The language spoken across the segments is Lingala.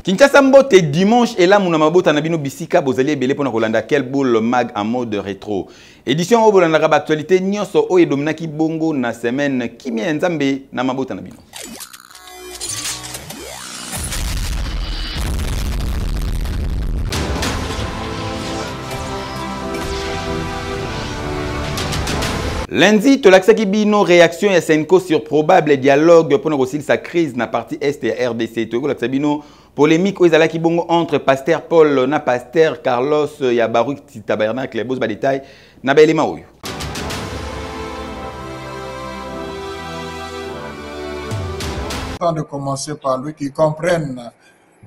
Kinshasa Mbote dimanche et là mon amabota nabino bisika bozali ebele pona kolanda quel boule mag en mode rétro. Édition obolanda raba actualité nyonso o edominaki bongo na semaine kimia nzambe na mabota nabino. Lundi, Tolaksaki Bino, réaction et Senko sur probable dialogue pour nous sa crise na partie Est et RDC. Tolaksaki Bino, polémique aux Alaki Bongo entre Pasteur Paul na Pasteur Carlos Yabaruk Tabernacle, les beaux détails, na Belema Oyo. De commencer par lui qui comprenne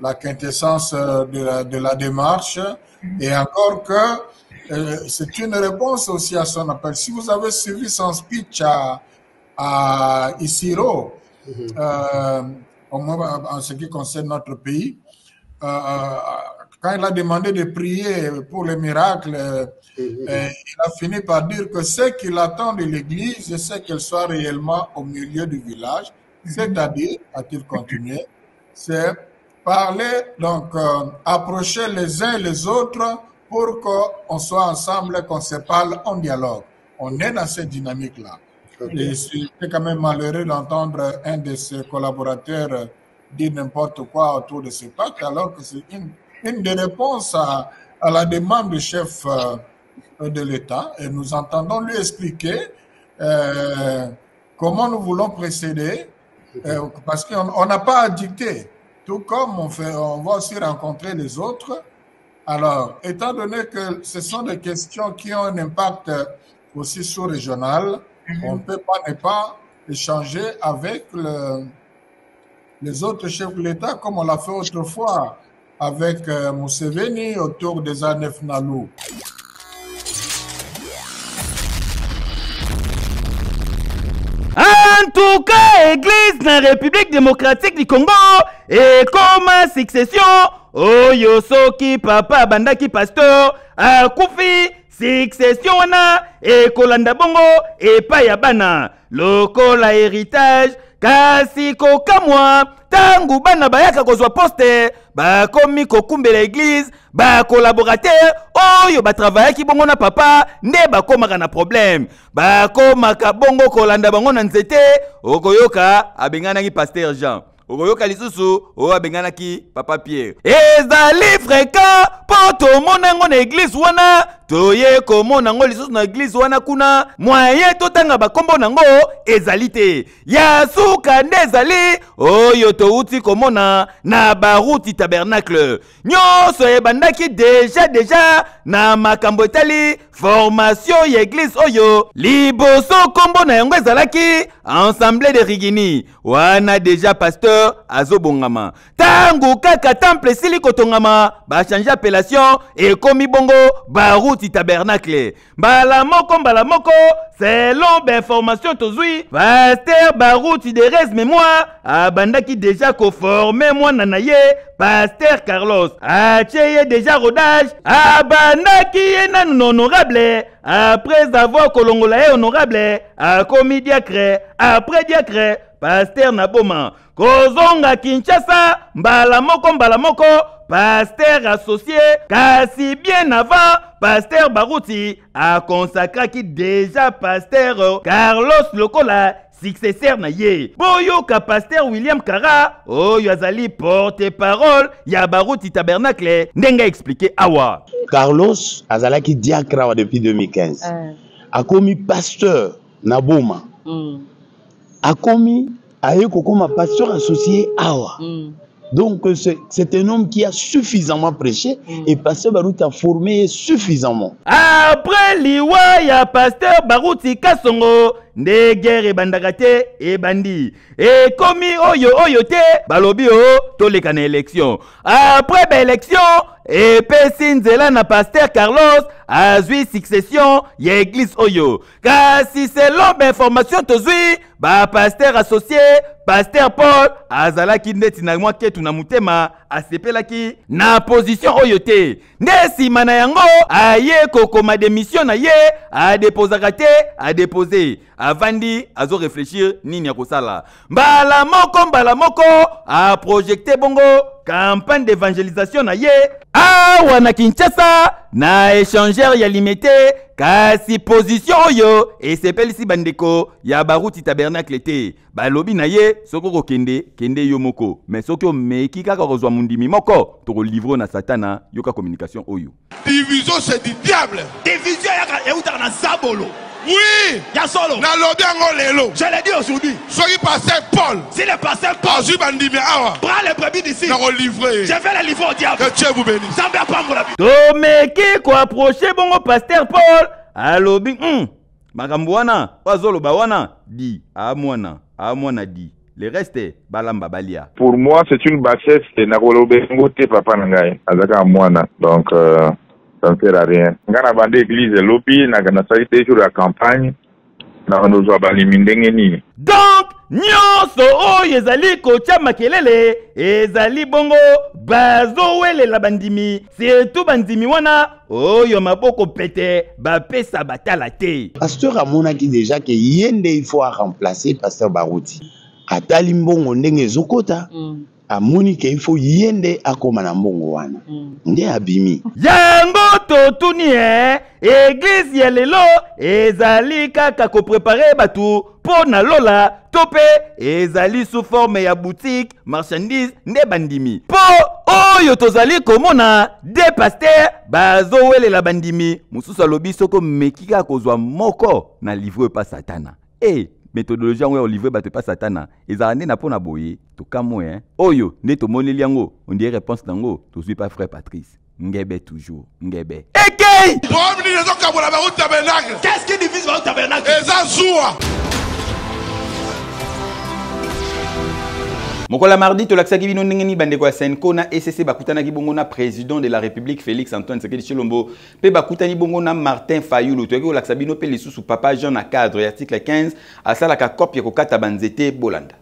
la quintessence de la démarche et encore que c'est une réponse aussi à son appel. Si vous avez suivi son speech à Isiro, en ce qui concerne notre pays, quand il a demandé de prier pour les miracles, il a fini par dire que ce qu'il attend de l'Église, c'est qu'elle soit réellement au milieu du village. C'est-à-dire, a-t-il continué, c'est parler, donc approcher les uns et les autres pour qu'on soit ensemble, qu'on se parle en dialogue. On est dans cette dynamique-là. Et c'est quand même malheureux d'entendre un de ses collaborateurs dire n'importe quoi autour de ce pacte, alors que c'est une des réponses à la demande du chef de l'État. Et nous entendons lui expliquer comment nous voulons procéder, parce qu'on n'a pas à dicter. Tout comme on va aussi rencontrer les autres. Alors, étant donné que ce sont des questions qui ont un impact aussi sous-régional, on ne peut pas ne pas échanger avec les autres chefs de l'État comme on l'a fait autrefois avec Museveni autour des années Nalou. En tout cas, Église na République démocratique du Congo et comme succession, oyo soki papa bandaki pasteur akufi succession na et kolanda bongo et pa ya bana lokola héritage kasi kokamwa tangu bana bayaka kozwa poste bakomi kokumbela église ba collaborateur oyo ba travaillaki bongo na papa nde bakomaka na problème bakomaka bongo kolanda bango na nzete okoyoka abenganaki pasteur Jean okoyoka lisusu o abenganaki papa Pierre ezali fréquent poto monango na église wana toye komona ngo lisusu na église wana kuna moyen totanga bakombo nango ezali te ya suka nde ezali oyo touti komona na baruti tabernacle nyonso ebandaki déjà na makambo etali formation ya église oyo liboso kombo na yango ezalaki ensemble de Rigini wana déjà pasteur azobongama tangu kaka temple sili kotongama ba changer appellation et komi bongo baruti tabernacle mbala moko selon l'information tozui pasteur baruti de res mémoire abandaki déjà ko former mwana na ye pasteur Carlos acheye déjà rodage abandaki ye nanu honorable après avoir kolongola ye honorable akomi diacre après diacre pasteur Naboma kozonga Kinshasa mbala moko pasteur associé kasi bien avant pasteur Baruti a consacré déjà pasteur Carlos Lokola successeur na ye boyoka pasteur William Kara oyo azali porte-parole ya Baruti tabernacle ndenga expliqué awa Carlos azalaki diacre depuis 2015 akomi pasteur na Boma akomi aye kokoma pasteur associé awa donc c'est un homme qui a suffisamment prêché et pasteur Baruti a formé suffisamment. Après liwa ya pasteur Baruti Kasongo nde guerre ebandaka te ebandi ekomi oyo te balobi o toleka na élection après ba élection epesi nzela na pasteur Carlos azwi succession ya église oyo kasi selon information tozwi ba pasteur associé pasteur Paul azalaki ndeti na mwa ketu na mutema asepelaki na position oyo te nde sima na yango aye kokoma démission na ye adepozaka te adepose avandi azo réfléchir nini ya kosala. Mbala moko a projecté bongo campagne d'évangélisation na ye awa na Kinshasa na échangeur ya limité kasi position oyo esepelisi bandeko ya baruti tabernacle te balobi na ye soko ko kende yo moko mais soko meki kaka kozwa mundimi moko to livre na satana yoka communication oyo. Division c'est du diable. Division ya uta na sabolo. Oui. Ya solo. Na lobi ango lelo. Je l'ai dit aujourd'hui. Soki pasteur Paul. Si le pasteur Paul. Azu bandimi awa. Prends les brebis d'ici. Na ko livrer. Je vais les livrer au diable. Que Dieu vous bénisse. Zambé a pas mon la. To meki ko approcher bongo pasteur Paul alobi makambo wana bazoloba wana di amwana di le reste balamba balia. Pour moi c'est une bassesse nakolobe ngote papa nangai azaka mwana donc ça ne sert à rien. Ngana bande église lopi na salite sur la campagne na nous balimindenge nini. Donc nyonso oyo ezali kotia makelele ezali bongo bazowelela bandimi surtout bandimi wana oyo maboko pete bapesa batala te. Pasteur amonaki déjà que yende il faut remplacer pasteur Barouti. Atali mbongo ndenge ezokota. Amoni ke il faut yende akoma na mbongo wana. Nde abimi. Yango totuni église ya lelo ezali kaka ko préparer batu po na lola tope ezali sous forme ya boutique marchandise nde bandimi. Po oyo tozali komona de pasteur bazowelela bandimi mususu alobi soko mekika kozwa moko na livre pa satana. Méthodologie on livre bato pas satana ezalande na pona boye to kamwe oyo ne to moneli yango on dirait réponse nango to suis pas frère Patrice ngebe toujours ngebe ekei qu'est-ce qui divise le tabernacle? Mokola mardi to laksaki bino ndengeni bandeko ya Senko na ECC bakutana ki bongo na président de la République Félix Antoine Tshisekedi Tshilombo pe bakutani bongo na Martin Fayulu to ki laksa bino pe lisusu papa Jean na cadre article 15 asala ka copie ko kata banzete bolanda.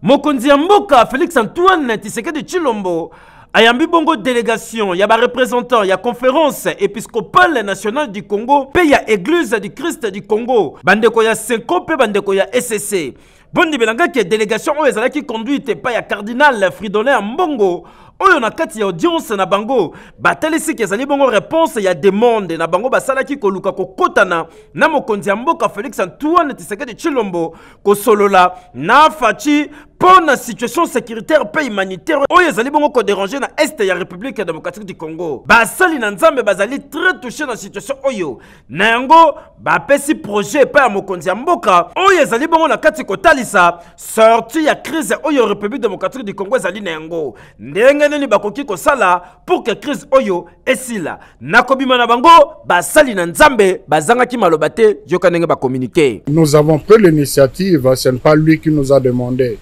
Mokonzi ya mboka Félix Antoine Tshisekedi Tshilombo ayambi bongo délégation, il y a un représentant, il y a conférence épiscopale nationale du Congo, puis il y a église du Christ du Congo. Bandeko ya Senko, puis bandeko ya SCC. Bondi belanga qui délégation oyo qui conduite pas ya cardinal Fridolin Mbongo. Oyo na kati ya audience na bango batalisi ke ezali bongo réponse ya demande na bango basalaki koluka kokotana na mokonzi ya mboka Félix Antoine Tshisekedi Tshilombo kosolola na fachi pour la situation sécuritaire et humanitaire oyo ezali bongo ko déranger na est ya République démocratique du Congo. Basali na nzambe bazali très touché na situation oyo. Na yango bapesi projet pa ya mokonzi ya mboka oyo ezali bongo na kati kotalisa sortie ya crise oyo République démocratique du Congo ezali na yango. Ndenge nini bakoki kosala pour que crise oyo esila. Nakobima na bango basali na nzambe bazangaki maloba te yoka ndenge ba communiquer. Nous avons pris l'initiative, ce n'est pas lui qui nous a demandé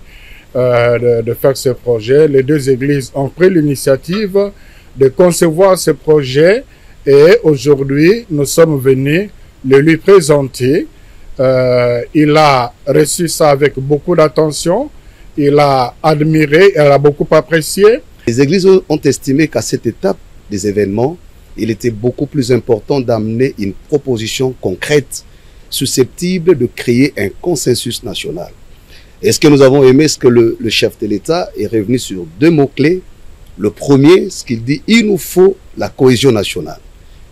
de faire ce projet. Les deux églises ont pris l'initiative de concevoir ce projet et aujourd'hui nous sommes venus le lui présenter. Il a reçu ça avec beaucoup d'attention, il a admiré, il a beaucoup apprécié. Les églises ont estimé qu'à cette étape des événements, il était beaucoup plus important d'amener une proposition concrète susceptible de créer un consensus national. Et ce que nous avons aimé, c'est que le chef de l'État est revenu sur deux mots-clés. Le premier, ce qu'il dit, il nous faut la cohésion nationale.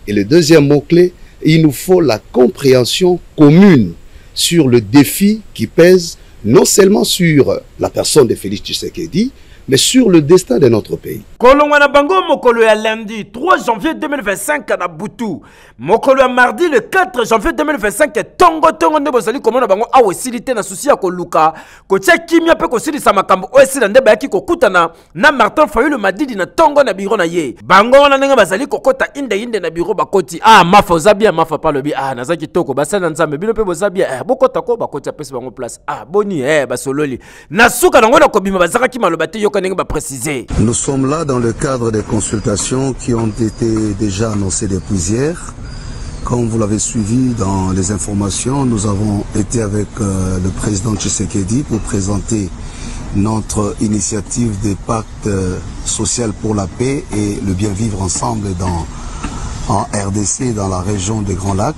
Et le deuxième mot-clé, il nous faut la compréhension commune sur le défi qui pèse non seulement sur la personne de Félix Tshisekedi, mais sur le destin de notre pays. Kolongwana bango mokolo ya lundi 3 janvier 2025 na Butu. Mokolo ya mardi le 4 janvier 2025 tongo nde bozali komona bango awesilite na souci ya koluka kotia kimia pe kosilisa makambo oyesila nde bayaki kokutana na Martin Fayulu Madidi na tongo na biro na ye. Bango wana ndenge bazali kokota inde na biro bakoti mafa ozabia mafa pa lobi nazaki toko basala nzambe bino pe bozabia bokota ko bakoti apesi bango place boni basololi na suka nango na kobima bazakaki maloba te. Nous sommes là dans le cadre des consultations qui ont été déjà annoncées depuis hier. Comme vous l'avez suivi dans les informations, nous avons été avec le président Tshisekedi pour présenter notre initiative des pactes social pour la paix et le bien vivre ensemble dans en RDC dans la région des Grands Lacs.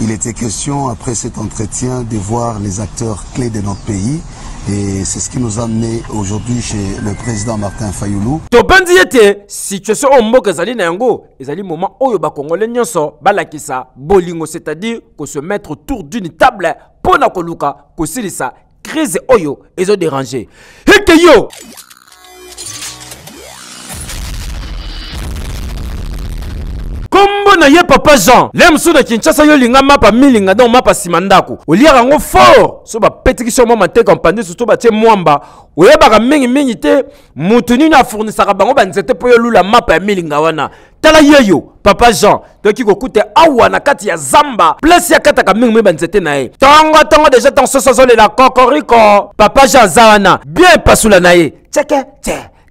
Il était question, après cet entretien, de voir les acteurs clés de notre pays. Et c'est ce qui nous a amené aujourd'hui chez le président Martin Fayoulou. Tobandi ete situation omboka ezali na yango ezali moment oyo ba congolais nyonso balakisa bolingo, c'est-à-dire que se mettre autour d'une table pona koluka kosilisa crise oyo ezo déranger. Heke yo Kombo na ye papa Jean lemsu na Kinshasa yo linga mapa milinga donc mapa simandako oliaka ngo fort so ba petikisho mo mateka mpande surtout ba tie mwamba oyebaka mingi te mutu nini afournisaka bango banzete po yo lula mapa ya milinga wana tala yeyo papa Jean toki kokute awa na kati ya zamba place ya kataka mingi banzete na ye tongo déjà ton soso le la kokoriko papa Jean zawana bien pasula na ye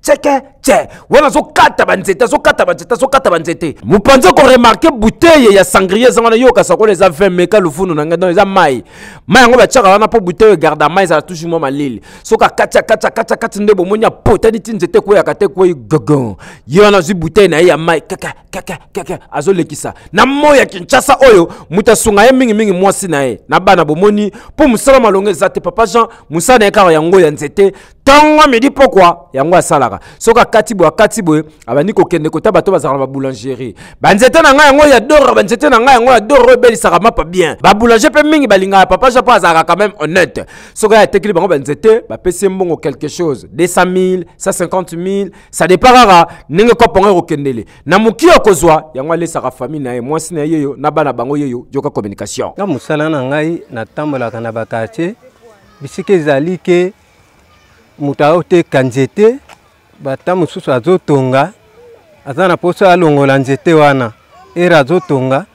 Tcheke, wana zo kata banzete. Mupanze ko remarquer bouteille ya sangria zangana yo kasako les a 20 meka lufunu na ngana les a mai yango ba tchaka wana po bouteille garda mai za toujours mo malili. Soka kata ndebo monya potani tinzete ko ya kate ko gogon. Yona zi bouteille na ya mai kaka azo lekisa. Na moya Kinshasa oyo mutasunga ye mingi mwasi na ye. Na bana bomoni po musala malonge zate papa Jean musana ekara yango ya nzete. Tango midi pokwa yango asalaka. Soka katibo abani ko kende kota bato bazala ba boulangerie. Banzete na nga yango ya doro banzete na nga yango ya doro belisaka mapa bien. Ba boulanger pe mingi balinga papa Jean azaka quand même honnête. Soka ya tekili bango banzete ba pese mbongo quelque chose 200 000, 150 000, ça dépend rara ninge ko ponga ko kendele. Na muki okozwa yango alesaka famille na ye mwasi na yeyo na bana bango yeyo joka communication. Na musala na ngai na tambola kana bakate bisike zali ke mutao te kanzete bata mususu azotonga azana poso alongola nzete wana era azotonga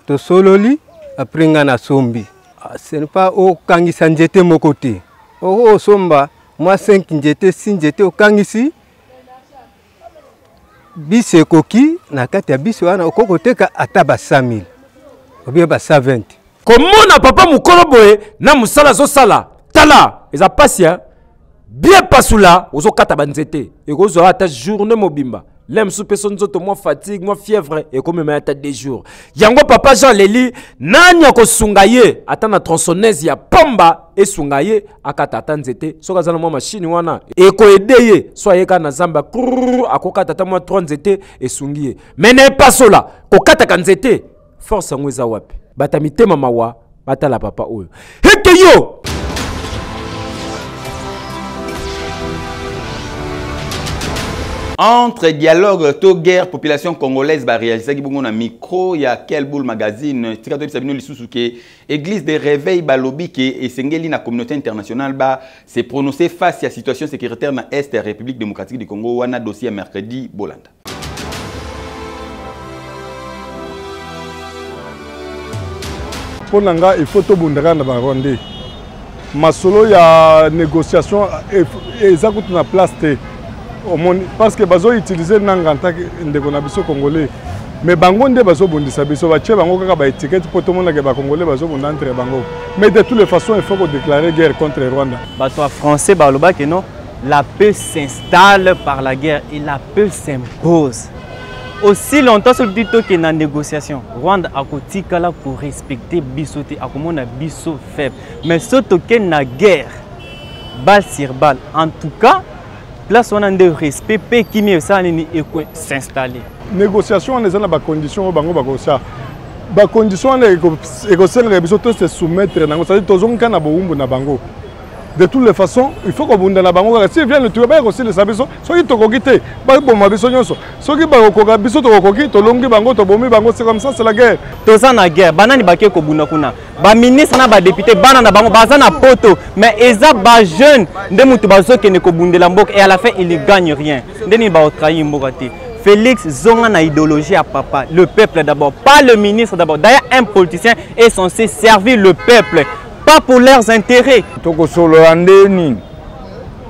to sololi apringa na sombi. Ce n'est pas au kangisa nzete moko te o somba mwa 5 nzete 6 nzete o kangisi bise koki na kati ya bise wana okoko teka ata ba 100 000 obie ba 120. Komona papa mukolo boye na musala zo sala tala eza pasia bien pasula ozo kata banzete ekozwa ata journée mobimba lem sous personne zoto moi fatigue moi fièvre et comme même ata des jours yango papa Jean Leli nanya ko sungaye ata na tronçonneuse ya pomba e sungaye akata ata nzete soka zana moi machine wana e ko edeye soye kana zamba akokata ata moi 3 nzete e sungiye mene pasola ko kata kanzete force ngweza wapi bata mitema mawa bata la papa oyo heke yo. Entre dialogue to guerre population congolaise ba réaliser ki na micro ya quel boule magazine tikato bisabino lisusu ke église de réveil ba lobby ke esengeli na communauté internationale ba se prononcer face à situation sécuritaire na est République démocratique du Congo wana dossier mercredi bolanda. Pour nanga il faut to bundaka na ba Rwanda masolo ya négociation exact na place te parce que bazo utiliser nanga en tant que ndeko na biso congolais mais bango nde bazo bondisa biso ba tie bango kaka ba étiquette pour tout le monde que ba congolais bazo bonda entre bango mais de toutes les façons il faut qu'on déclarer guerre contre Rwanda. Bato français ba loba que non la paix s'installe par la guerre et la paix s'impose. Aussi longtemps sur le dit que na négociation Rwanda a kotikala pour respecter biso te akomona biso faible mais surtout que na guerre balle sur balle en tout cas place on a de respect pe qui mieux ça ni s'installer. Négociation on est dans ba condition bango bakosa ba condition on est écossais biso to se soumettre na ça dit tozonga na boumbu na bango. De toutes les façons, il faut qu'on bunda na bango si vient le tuer aussi le sabiso so ki tokokite ba bomba biso nyonso so ki ba kokoka biso tokoki to longi bango to bomi bango c'est comme ça c'est la guerre. Toza na guerre banani baké ko bunda kuna ba ministre na ba député bana na bango baza na poto mais eza ba jeune nde mutu bazo ke ne ko bundela mboka et à la fin il ne gagne rien ndeni ba trahir mboka te. Félix zonga na idéologie à papa le peuple d'abord pas le ministre d'abord. D'ailleurs un politicien est censé servir le peuple pas pour leurs intérêts. Toko solo andeni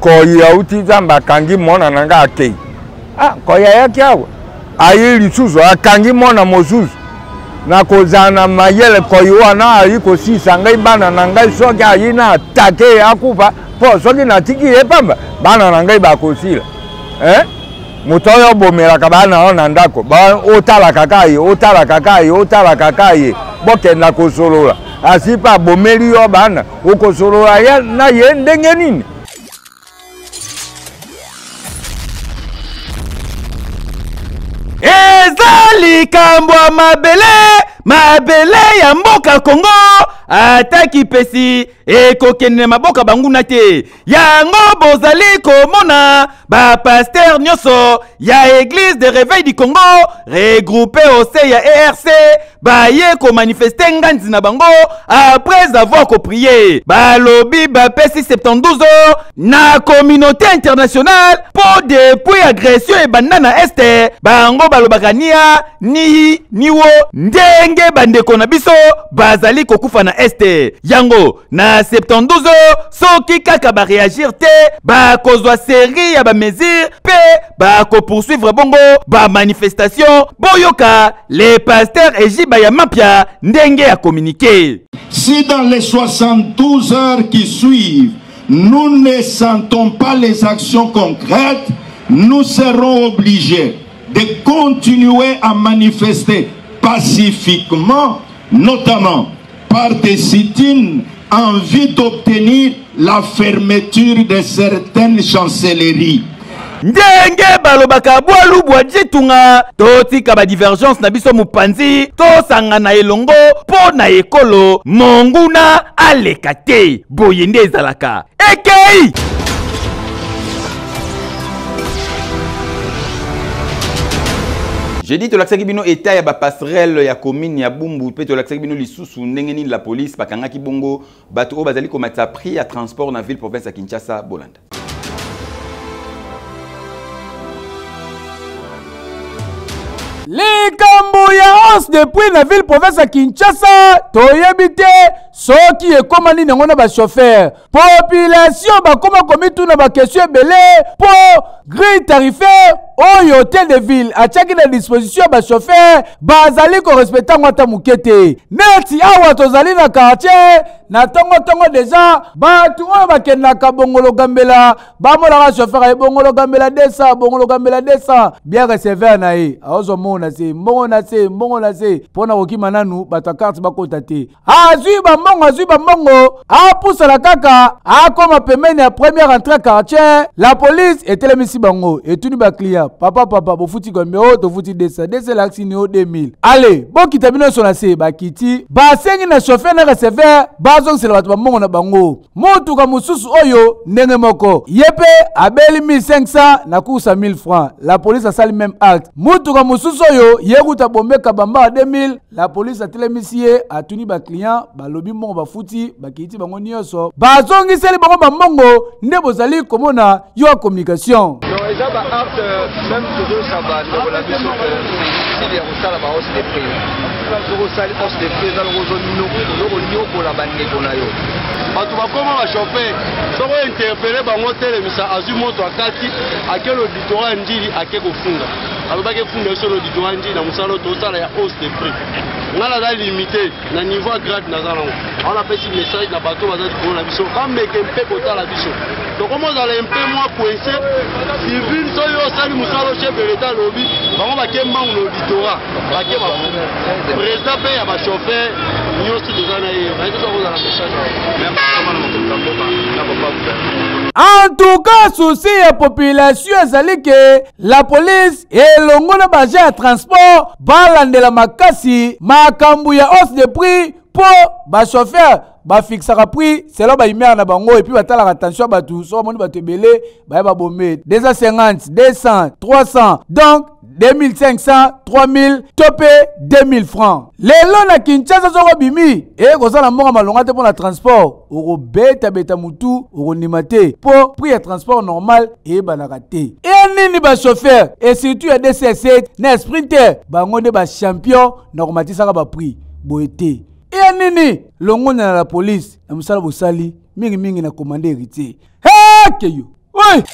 koya uti zamba kangi mona nanga ake. Ah koya yake awa. Ayi lisuzu akangi mona mosuzu. Na kozana mayele koyo na ayi ko sisa ngai bana nanga soki ayi na atake akufa po soki na tiki epamba bana nanga ba kosila. moto oyo bomelaka bana na ndako ba otala kakaye bokenda kosolola asipa bomeli yo bana okosolola ya na ye ndenge nini. Ezali kambwa mabele ya mboka Congo ataki pesi ekokende maboka banguna te yango bozali komona ba pasteur nyonso ya église de réveil du Congo regroupé au sein ya ERC baye ko manifester nganzi na bango après avoir prié balobi bapesi 72 heures na communauté internationale pour depuis agression et bandana este bango balobaka niwo ndenge bandeko na biso bazali kokufa na este yango na 72 heures soki kaka ba réagir te ba kozwa série ya ba mesures pe ba ko poursuivre bongo ba manifestation boyoka les pasteurs Ejiba ya mapia ndenge a communiqué. Si dans les 72 heures qui suivent nous ne sentons pas les actions concrètes, nous serons obligés de continuer à manifester pacifiquement, notamment par des sit-ins en vue d'obtenir la fermeture de certaines chancelleries. Ndenge balobaka bwalu bwajitunga totika ba divergence na biso mupanzi tosanga na elongo po na ekolo monguna alekate boyende ezalaka ekei. J'ai dit to l'accès bino état ya ba passerelle ya commune ya Bumbu pe to l'accès bino lisusu ndenge nini la police bakanga ki bongo bato o bazali komata prix ya transport na ville province ya Kinshasa Bolanda. likambo ya hausse de prix na ville province ya Kinshasa toyebi te soki ekoma nini yango na ba chauffeur population bakoma komituna ba question ebele po grille tarifaire oyo hôtel de ville atiaki na disposition ba chauffeur bazali ko respecter ngata mukete neti awa tozali na quartier na tongo déjà batu oyo bakendaka bongolo gambela bamolaka chauffeur e bongolo gambela 200 bien recevoir na ye aozo mona se mbongo na se pona kokima nanu bato carte bakota te azwi bambongo apusala kaka akoma pembeni ya première entrée quartier la police etelemisi bango etuni ba client papa bofuti gombe o tofuti 200 laksi ni o 2000 allez bokita bino so na se bakiti basengi na chauffeur na receveur bazongisela bato bambongo na bango mutuka mususu oyo ndenge moko yepe abeli 1500 na kusa 1000 francs la police asali même acte mutuka mususu oyo yekuta bombeka bamba 2000 la police atelemisi ye atuni ba client balobi mbongo bafuti bakiti bango nyonso bazongiseli bango bambongo nde bozali komona yo communication. Déjà, même toujours ça va, nous la mission que si les Roussala va hausse des prix. Nous Roussala hausse des prix, dans le Rosanino pour la bande qu'on a eu. En tout cas, comment va chauffer? Ça va interpeller par mon télémissa, Azumoto à Kati, à quel auditorat Ndili, à quel funda. Alors, pas que funda sur l'auditorat Ndili, dans Moussalo, tout ça, il y a hausse des prix. On a la limité, na niveau grade, on a fait ce message, la bateau va être pour la mission. Quand mais qu'un peu pour la mission. Donc, comment vous allez un peu moins coincé? Si vous avez un chef de l'État, on va faire un auditorat. Président paye à ma chauffeur, nous aussi des années. En tout cas, souci la population ezali que la police et l'ongona baje à transport balande la makasi makambu ya hausse de prix pour ba chauffeur ba fixera prix selon ba imère na bango et puis batala attention ba tout so moni ba tebele ba ba bomé 250 200 300 donc 2500 3000 topé 2000 francs lelo na Kinshasa zoko bimi e kozala mbonga malonga te pour la transport oko beta mutu oko nimate pour prix ya transport normal e banaka te et nini ba chauffeur et surtout ya DC7 na sprinter bango de ba champion na komatisa ba prix boete et nini longona na la police na musala bosali mingi na commander héritier keyo oui.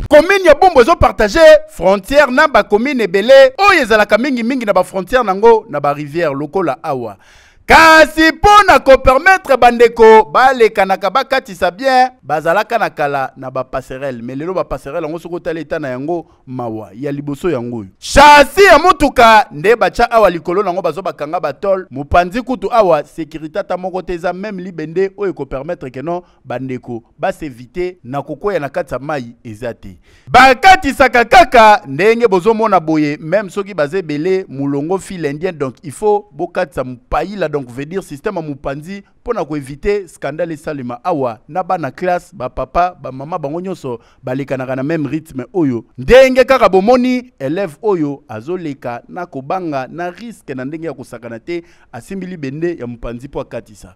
Commune ya Bumbu zo partager frontière na ba commune ebele oyo ezalaka mingi na ba frontière nango na ba rivière lokola awa kasi pona ko permettre bandeko balekanaka bakatisa bien bazalaka na kala na ba passerelle mais lelo ba passerelle ngo soko tala eta na yango mawa ya liboso yango chasi ya mutuka nde bacha awa likolo nango bazo bakanga batol mupanzi kutu awa sécurité ta moko teza même libende oyo ko permettre que non bandeko ba s'éviter na kokoya na katsa mai ezate bakatisa kaka ndenge bozo mona boye même soki bazé belé mulongo fil indien donc il faut bokatsa mupayi la donc veut dire système à mupanzi pour na ko éviter scandale salima awa na bana classe ba papa ba mama bango nyonso balekanaka na même rythme oyo ndenge kaka bomoni élève oyo azoleka na kobanga na risque na ndenge ya kosakana te asimbili bende ya mupanzi po akatisa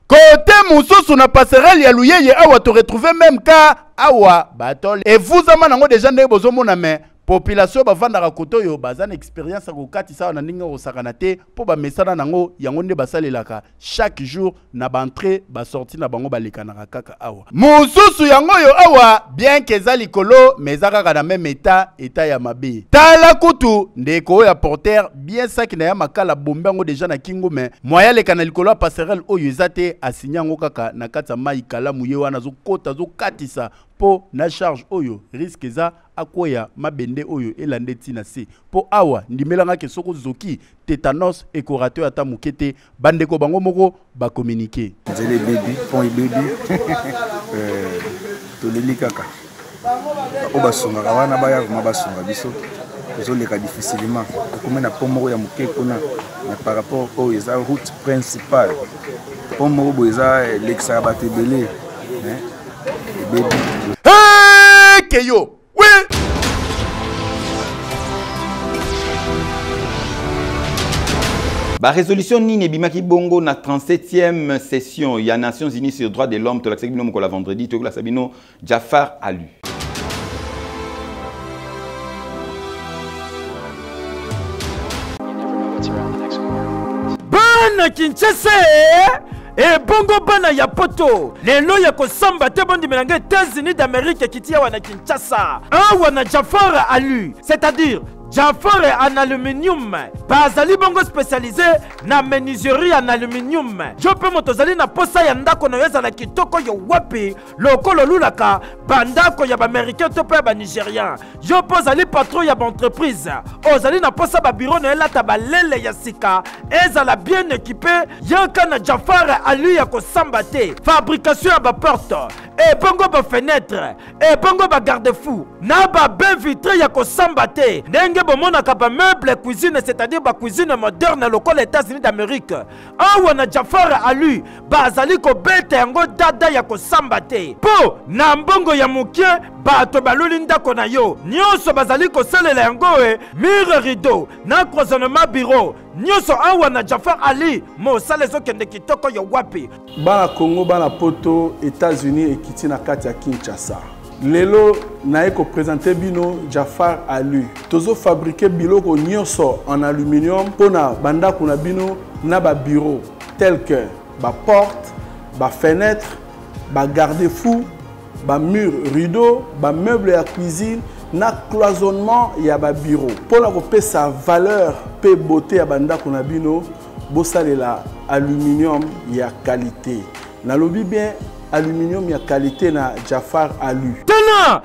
côté mususu na passerelle ya luyeye awa to retrouver même ka awa batol et vous amanango déjà ndenge bozomona mais population bavandaka koto yo bazana expérience ko katisa na ndinga osakana te po ba mesana nango yango nde basalelaka chaque jour na ba entrée ba sortie na bango balekanaka kaka awa mususu yango yo awa bien que za likolo mezaka na même état ya mabe tala kutu ndeko ya porter bien saki na ya makala bombango déjà na kingo mais moya le kana likolo passerelle oyo ezate asinyango kaka na katsa mai kala muye wana zo kota zo katisa po na charge oyo risque za akoya mabende oyo elande tina se po awa ndimelanga ke soko zoki tétanos et corateur ata mukete bandeko bango moko ba communiquer nzele baby pon baby to leli kaka o basonga wana baya vuma basonga biso tozoleka difficilement comme na pon moko ya muke kuna mais par rapport au eza route principale pon moko bo eza l'exa batebele baby keyo oui. Ba résolution nini bimaki bongo na 37e session ya Nations Unies sur les droits de l'homme to la sabino ko la vendredi to la sabino Jafar Alu. Bana Kinshasa et bongo bana ya poto lelo ya kosamba te bondi melanga États-Unis d'Amérique kitia wana Kinshasa wana Jafar Alu c'est-à-dire Jafar en aluminium bazali bongo spécialisé na menuiserie en aluminium jo pe motozali na posa ya ndako na yeza na kitoko yo wapi lokolo lulaka bandako ya ba américain to pe ba nigérien jo pozali patron ya ba entreprise ozali na posa ba bureau na elata ba lele ya sika ezala bien équipé yaka na Jafar Alu ya kosamba te fabrication ya ba porte et bongo ba fenêtre et bongo ba garde-fou na ba bain vitré ya kosamba te ndenge bomona ka ba meuble cuisine c'est-à-dire ba cuisine moderne local États-Unis d'Amérique awa na Jafar Alu bazali ko beta yango dada ya kosamba te po na mbongo ya mukie bato baluli ndako na yo nyonso bazali ko salela yango mur rideau na cloisonnement bureau nyonso awa na Jafar Alu mo salezo kende kitoko yo wapi bana Congo bana poto États-Unis ekiti na kati ya Kinshasa lelo na eko présenter bino Jafar Alu tozo fabriquer biloko nyonso en aluminium pona bandako na bino na ba bureau tel que ba porte ba fenêtre ba garde-fou ba mur rideau ba meuble ya cuisine na cloisonnement ya ba bureau pona ko pesa valeur pe beauté ya bandako na bino bosalela aluminium ya qualité na lobi bien aluminium ya qualité na Jafar Alu tena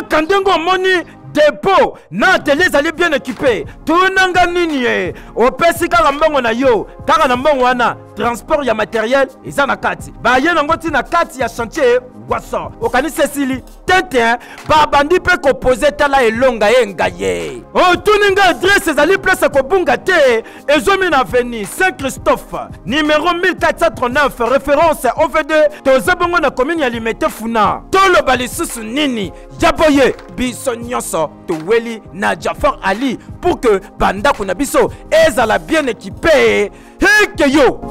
ka ndengo moni dépôt na atelier zali bien équipé tunanga nini opesi kaka mbongo na yo kaka na mbongo wana transport ya matériel eza na kati baye nango ti na kati ya chantier waso okani Cécilie tete babandi pe ko poser tala elonga yenga ye o tuninga adresse ezali place ko bunga te ezomi na avenue Saint-Christophe numéro 1439 référence OV2 tozabongo na commune ya Limete Funa tolo balisusu nini jaboye biso nyonso toweli na Jafar Alu pour que bandako na biso ezala bien équipé heke yo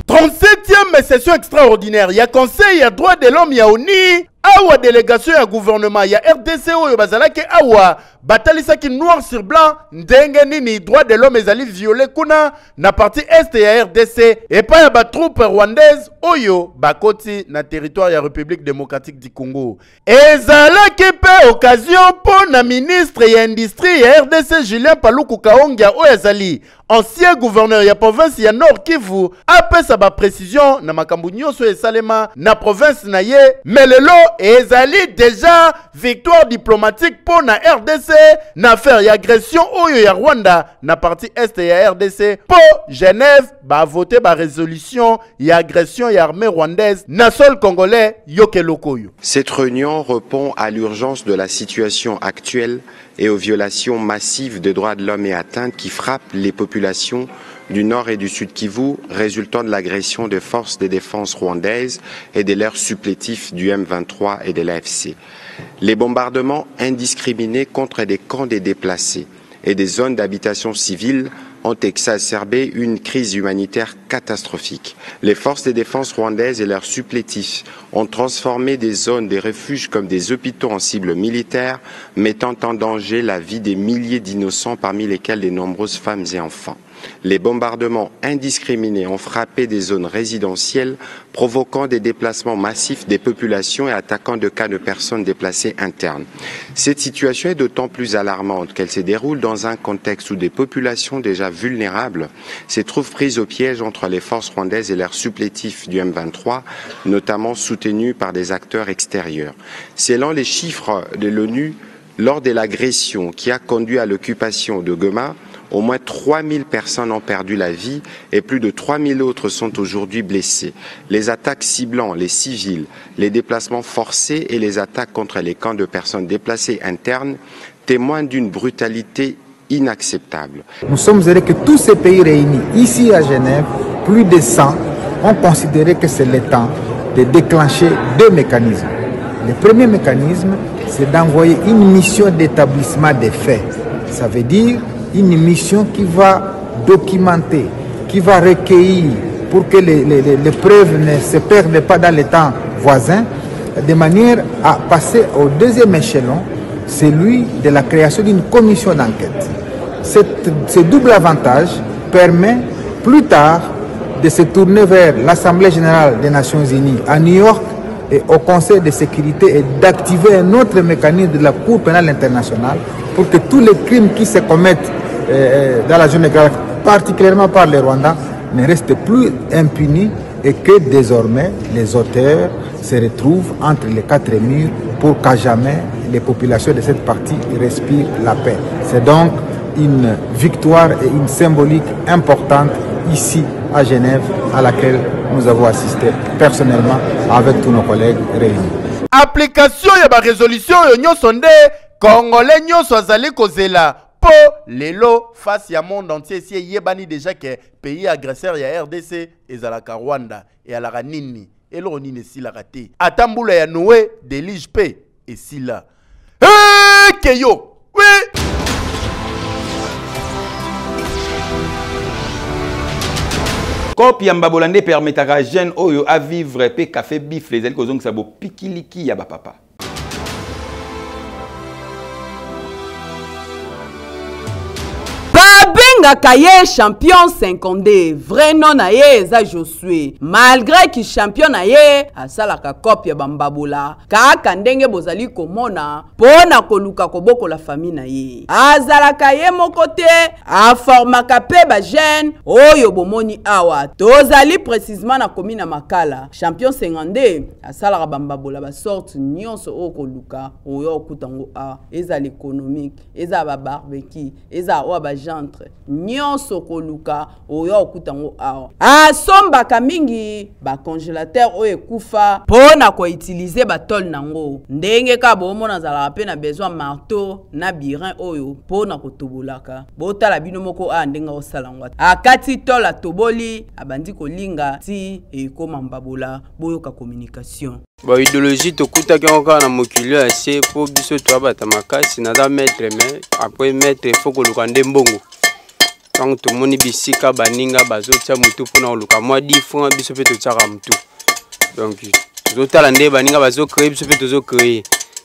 37e session extraordinaire. Il y a conseil, il y a droit de l'homme, il y a ONI. awa délégation ya gouvernement ya RDC oyo bazalaki awa batalisaki noir sur blanc ndenge nini droit de l'homme ezali violé kuna na partie est ya RDC et pas ya batroupe rwandaise oyo bakoti na territoire ya République démocratique du Congo. Ezalaki pe occasion pour na ministre ya industrie ya RDC Julien Paluku Kahongya oyo ezali ancien gouverneur ya province ya Nord Kivu apesa ba précision na makambo nyonso esalema na province na ye melelo ezali déjà victoire diplomatique pour na RDC na affaire ya agression oyo ya Rwanda na partie est ya RDC po Genève ba voter ba résolution ya agression ya armée rwandaise na sol congolais yoke lokoyo. Cette réunion répond à l'urgence de la situation actuelle et aux violations massives des droits de l'homme et atteintes qui frappent les populations du nord et du sud Kivu, résultant de l'agression des forces de défense rwandaises et de leurs supplétifs du M23 et de l'AFC. Les bombardements indiscriminés contre des camps des déplacés et des zones d'habitation civile ont exacerbé une crise humanitaire catastrophique. Les forces de défense rwandaises et leurs supplétifs ont transformé des zones de refuge comme des hôpitaux en cibles militaires, mettant en danger la vie des milliers d'innocents, parmi lesquels de nombreuses femmes et enfants. Les bombardements indiscriminés ont frappé des zones résidentielles, provoquant des déplacements massifs des populations et attaquant de cas de personnes déplacées internes. Cette situation est d'autant plus alarmante qu'elle se déroule dans un contexte où des populations déjà vulnérables se trouvent prises au piège entre les forces rwandaises et leurs supplétifs du M23, notamment soutenus par des acteurs extérieurs. Selon les chiffres de l'ONU, lors de l'agression qui a conduit à l'occupation de Goma, au moins 3000 personnes ont perdu la vie et plus de 3000 autres sont aujourd'hui blessées. Les attaques ciblant les civils, les déplacements forcés et les attaques contre les camps de personnes déplacées internes témoignent d'une brutalité inacceptable. Nous sommes heureux que tous ces pays réunis ici à Genève, plus de 100, ont considéré que c'est le temps de déclencher deux mécanismes. Le premier mécanisme, c'est d'envoyer une mission d'établissement des faits. Ça veut dire une mission qui va documenter, qui va recueillir pour que les preuves ne se perdent pas dans les temps voisins, de manière à passer au deuxième échelon, celui de la création d'une commission d'enquête. Ce double avantage permet plus tard de se tourner vers l'Assemblée générale des Nations unies à New York et au Conseil de sécurité et d'activer un autre mécanisme de la Cour pénale internationale pour que tous les crimes qui se commettent dans la zone géographique, particulièrement par les Rwandais, ne restent plus impunis et que désormais les auteurs se retrouvent entre les quatre murs pour qu'à jamais les populations de cette partie respirent la paix. C'est donc une victoire et une symbolique importante ici à Genève à laquelle nous avons assisté personnellement avec tous nos collègues réunis. Application de la résolution de Congolais nyonso azali kozela po lelo face ya monde entier si yebani déjà que pays agresseur ya RDC ezalaka Rwanda et alaka nini eloko nini esilaka te atambula ya Noé delige pe esila keyo oui. Kopi Mbabola nde permetaka jeune oyo à vivre pe café bif les elko zong sabo pikiliki ya ba papa. Babengaka ye champion 52 vrai nom na ye eza Josué malgré ki champion na ye asalaka kopi ya Bambabola kaka ndenge bozali komona pona koluka koboko la famille na ye azalaka ye moko te aformaka pe ba jeune oyo bomoni awa tozali précisément na commune na Makala champion 52 asalaka Bambabola ba sorte nyonso o koluka oyo okutango a ezali économique eza ba barbecue eza o ba jantre nyonso koluka oyo okutango awa asombaka mingi ba congélateur oyo ekufa pona ko utiliser ba tol nango ndenge ka bomona zala pe na besoin marteau na birin oyo pona ko tobolaka botala bino moko a ndenga osalangwa akati tol atoboli abandi kolinga ti ekoma Mbabola boyoka communication ba idéologie tokutaki encore na mokili ya se po biso to abata makasi naza maître mais après maître faut koluka ndembongo quand tout le monde bisika baninga bazotia mutu pona oluka moi 10 francs biso pe totiaka mutu donc tozotala nde baninga bazocreye biso mpe tozocreye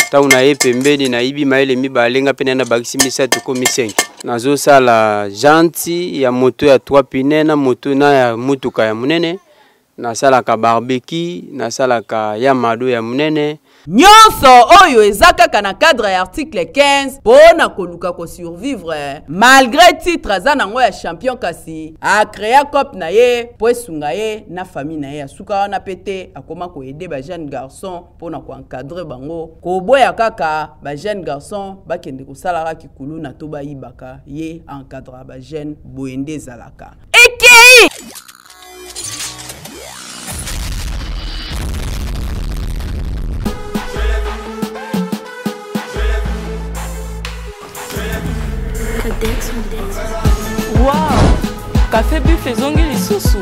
ntango na ye pembeni nayibi mayele mibale nga mpe na bakisi 3 komi 5 nazosala janti ya moto ya 3 pine na moto na ya mutuka ya munene nasalaka barbeki nasalaka ya mado ya munene nyonso oyo eza kaka na cadre ya article 15 mpo na koluka kosurvivre malgré titre aza nango ya champion kasi acrea cope na ye mpo esunga ye na famille na ye asuka wana pe te akoma koede bajeune garçon mpo na koencadre bango koboya kaka bajeune garçon bakende kosalaka kikulu na to bayibaka ye encadre bajeune boye nde ezalaka ekei Wow! Café Buff ezongi lisusu.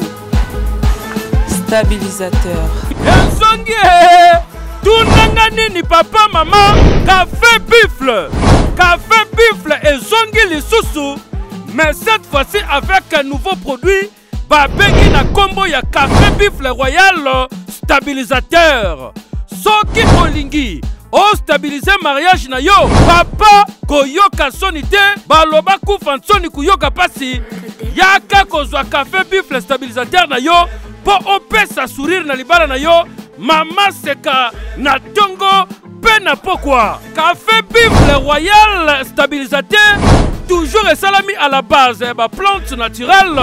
Stabilisateur. Ezongi! Tunanga nini papa mama? Café Buffle! Café Buffle ezongi lisusu. Mais cette fois-ci avec un nouveau produit. Babengi na combo ya Café Buffle Royal Stabilisateur. Soki olingi. O stabiliser mariage na yo papa koyoka soni te baloba kufa nsoni kuyoka pasi yaka kozwa Café Buffle stabilisateur na yo po opesa sourire na libala na yo mama seka na tongo pe na pokwa Café Buffle Royal stabilisateur toujours esalami à la base ba plante naturelle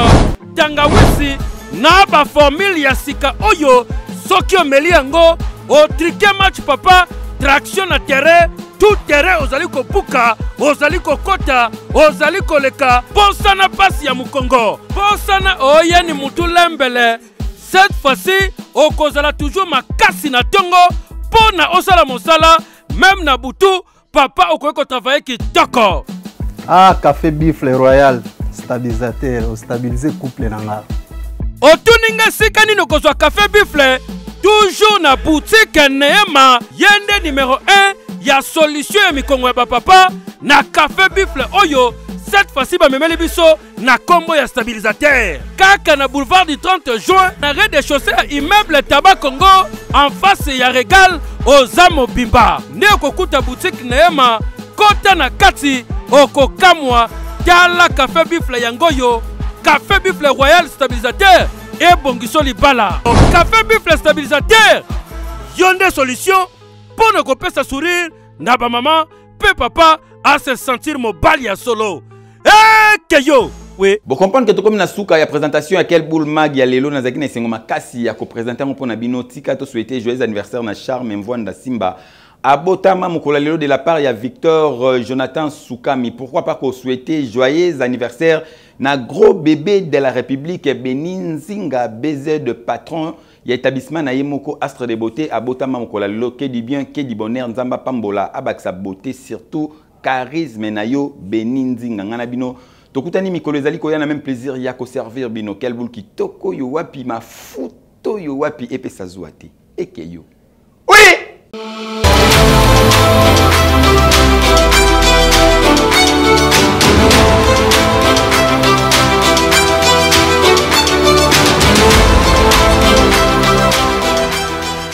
tangawisi na ba formule ya sika oyo soki omeli yango o triquet match papa traction na terrain, tout terrain ozali kopuka, ozali kokota, ozali koleka, posana pasi ya mukongo, posana oyeni mutu lembele. Cette fois-ci, okozala toujours makasi na tongo, pona osala mosala, même na butu, papa okoyeko travailler kitoko. Ah, Café Buffle Royal, stabilisateur, o stabiliser couple nanga. Otuninga sika nino kozwa Café Buffle, toujours na boutique Neema yende numéro 1 ya solution ya mikongo ya papa na Café Buffle oyo cette fois-ci ba memeli biso na combo ya stabilisateur kaka na boulevard du 30 juin na rez-de-chaussée ya immeuble Tabac Congo en face ya Regal Ozamo Bimba nde kokuta boutique Neema kota na kati okokamwa tala Café Buffle yangoyo Café Buffle Royal stabilisateur et bongiso libala. Café Buffle stabilisateur. Yonde solution pour ne couper sa sourire. Naba maman, pe papa à se sentir mobile ya solo. Eh keyo. Oui. Bon comprendre que to comme na souka ya présentation à quel boule mag ya lelo na zakina sengoma kasi ya ko présenter pour na bino tika to souhaiter joyeux anniversaire na Charme Mvwanda Simba. Abotama Mukola lelo de la part ya Victor Jonathan Soukami. Pourquoi pas qu'on souhaiter joyeux anniversaire na gros bébé de la République Benin Zinga baiser de patron ya établissement na Yemoko Astre de beauté Abotama Mukola lelo que du bien que du bonheur Nzamba Pambola abaksa beauté surtout charisme na yo Benin Zinga ngana bino tokutani mikolo ezali koya na même plaisir ya ko servir bino quel boule ki toko yo wapi ma photo yo wapi epesa zuati ekeyo oui.